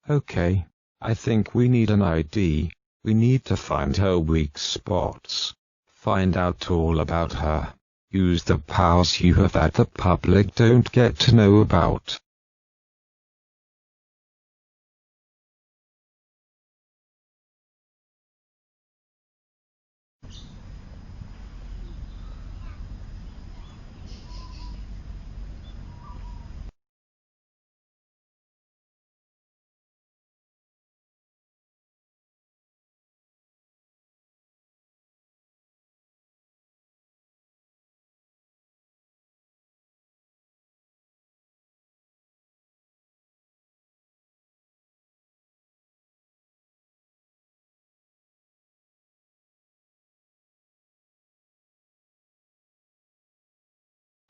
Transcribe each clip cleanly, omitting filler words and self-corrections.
Okay, I think we need an ID. We need to find her weak spots. Find out all about her. Use the powers you have that the public don't get to know about.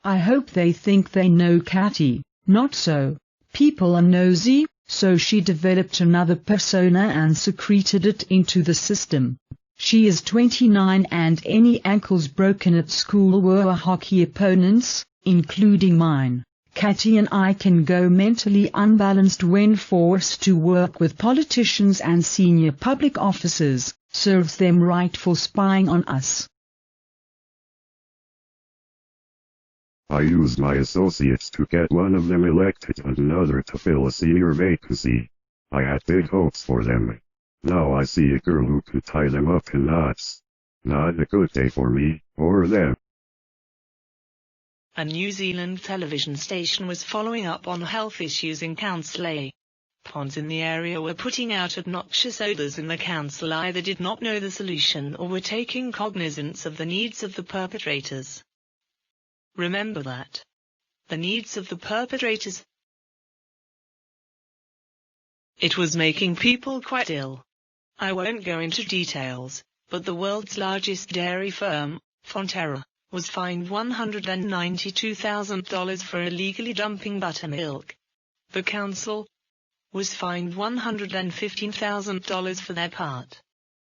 I hope they think they know Catty. Not so. People are nosy, so she developed another persona and secreted it into the system. She is 29 and any ankles broken at school were hockey opponents, including mine. Catty and I can go mentally unbalanced when forced to work with politicians and senior public officers. Serves them right for spying on us. I used my associates to get one of them elected and another to fill a senior vacancy. I had big hopes for them. Now I see a girl who could tie them up in knots. Not a good day for me, or them. A New Zealand television station was following up on health issues in Council A. Ponds in the area were putting out obnoxious odours and the council either did not know the solution or were taking cognizance of the needs of the perpetrators. Remember that. The needs of the perpetrators. It was making people quite ill. I won't go into details, but the world's largest dairy firm, Fonterra, was fined $192,000 for illegally dumping buttermilk. The council was fined $115,000 for their part.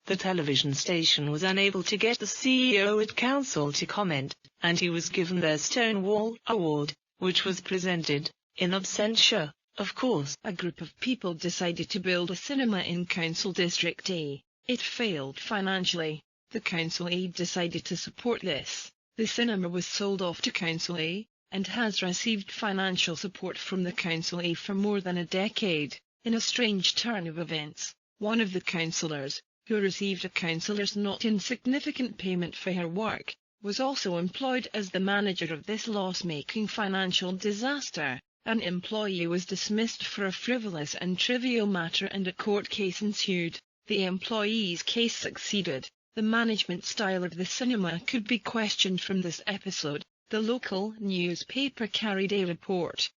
The television station was unable to get the CEO at council to comment, and he was given their Stonewall Award, which was presented, in absentia, of course. A group of people decided to build a cinema in Council District A. It failed financially. The Council A decided to support this. The cinema was sold off to Council A, and has received financial support from the Council A for more than a decade. In a strange turn of events, one of the councillors, who received a councillor's not insignificant payment for her work, was also employed as the manager of this loss-making financial disaster. An employee was dismissed for a frivolous and trivial matter and a court case ensued. The employee's case succeeded. The management style of the cinema could be questioned from this episode. The local newspaper carried a report.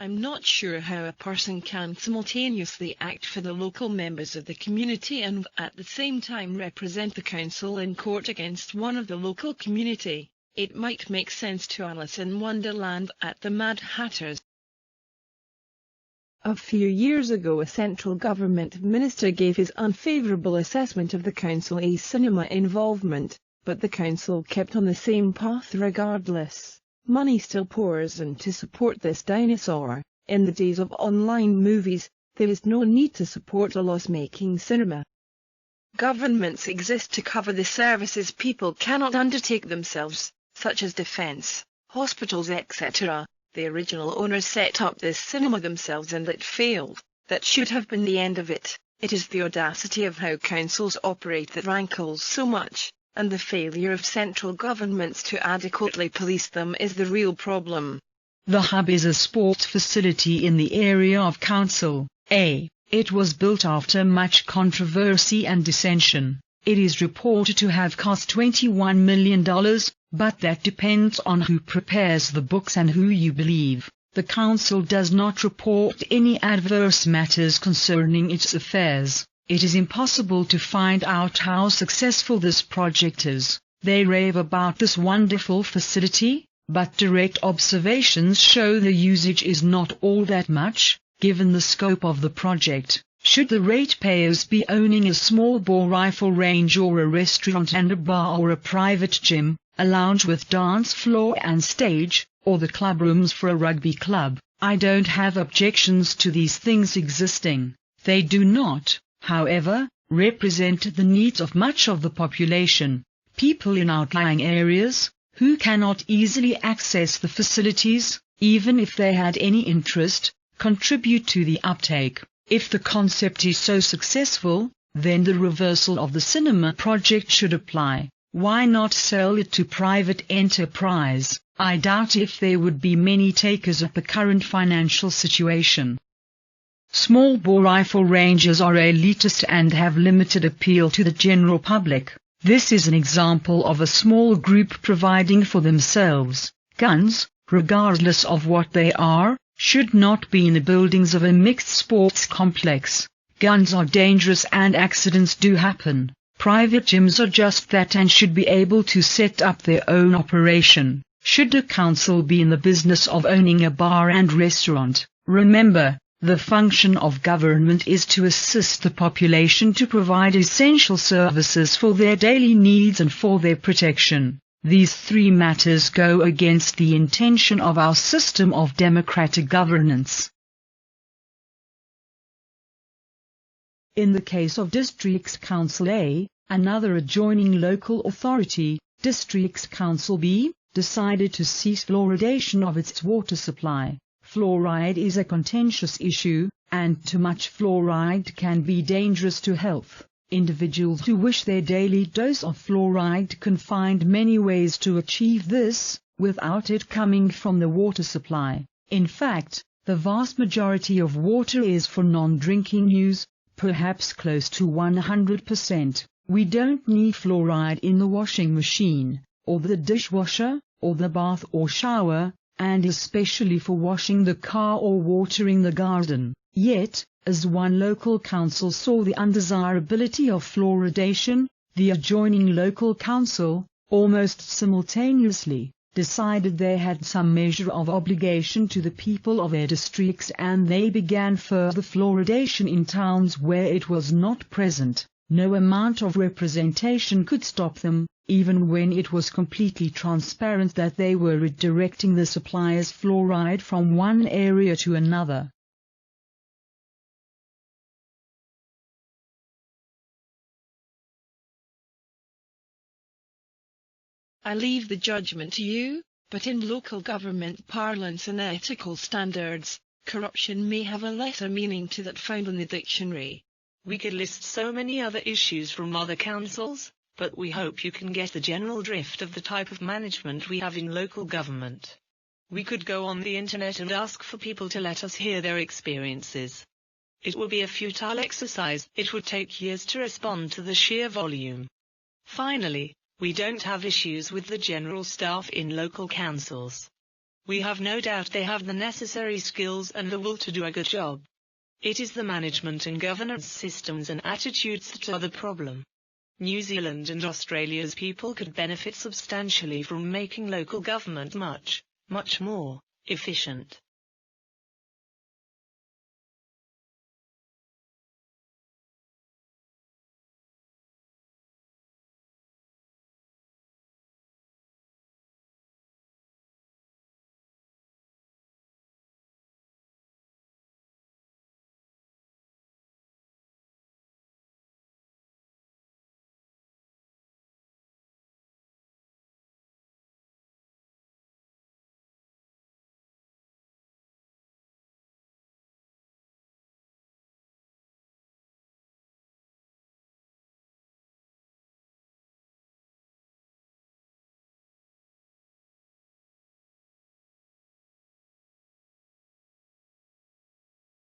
I'm not sure how a person can simultaneously act for the local members of the community and at the same time represent the council in court against one of the local community. It might make sense to Alice in Wonderland at the Mad Hatters. A few years ago a central government minister gave his unfavourable assessment of the Council A cinema involvement, but the council kept on the same path regardless. Money still pours in to support this dinosaur. In the days of online movies, there is no need to support a loss-making cinema. Governments exist to cover the services people cannot undertake themselves, such as defence, hospitals, etc. The original owners set up this cinema themselves and it failed. That should have been the end of it. It is the audacity of how councils operate that rankles so much, and the failure of central governments to adequately police them is the real problem. The Hub is a sports facility in the area of Council A. It was built after much controversy and dissension. It is reported to have cost $21 million, but that depends on who prepares the books and who you believe. The council does not report any adverse matters concerning its affairs. It is impossible to find out how successful this project is. They rave about this wonderful facility, but direct observations show the usage is not all that much, given the scope of the project. Should the ratepayers be owning a small bore rifle range or a restaurant and a bar or a private gym, a lounge with dance floor and stage, or the club rooms for a rugby club. I don't have objections to these things existing. They do not, however, represent the needs of much of the population. People in outlying areas, who cannot easily access the facilities, even if they had any interest, contribute to the uptake. If the concept is so successful, then the reversal of the cinema project should apply. Why not sell it to private enterprise? I doubt if there would be many takers at the current financial situation. Small-bore rifle ranges are elitist and have limited appeal to the general public. This is an example of a small group providing for themselves. Guns, regardless of what they are, should not be in the buildings of a mixed sports complex. Guns are dangerous and accidents do happen. Private gyms are just that and should be able to set up their own operation. Should a council be in the business of owning a bar and restaurant? Remember, the function of government is to assist the population to provide essential services for their daily needs and for their protection. These three matters go against the intention of our system of democratic governance. In the case of Districts Council A, another adjoining local authority, Districts Council B, decided to cease fluoridation of its water supply. Fluoride is a contentious issue, and too much fluoride can be dangerous to health. Individuals who wish their daily dose of fluoride can find many ways to achieve this, without it coming from the water supply. In fact, the vast majority of water is for non-drinking use, perhaps close to 100%. We don't need fluoride in the washing machine, or the dishwasher, or the bath or shower, and especially for washing the car or watering the garden. Yet, as one local council saw the undesirability of fluoridation, the adjoining local council, almost simultaneously, decided they had some measure of obligation to the people of their districts, and they began further fluoridation in towns where it was not present. No amount of representation could stop them, even when it was completely transparent that they were redirecting the supply's fluoride from one area to another. I leave the judgment to you, but in local government parlance and ethical standards, corruption may have a lesser meaning to that found in the dictionary. We could list so many other issues from other councils, but we hope you can get the general drift of the type of management we have in local government. We could go on the internet and ask for people to let us hear their experiences. It will be a futile exercise. It would take years to respond to the sheer volume. Finally, we don't have issues with the general staff in local councils. We have no doubt they have the necessary skills and the will to do a good job. It is the management and governance systems and attitudes that are the problem. New Zealand and Australia's people could benefit substantially from making local government much more efficient.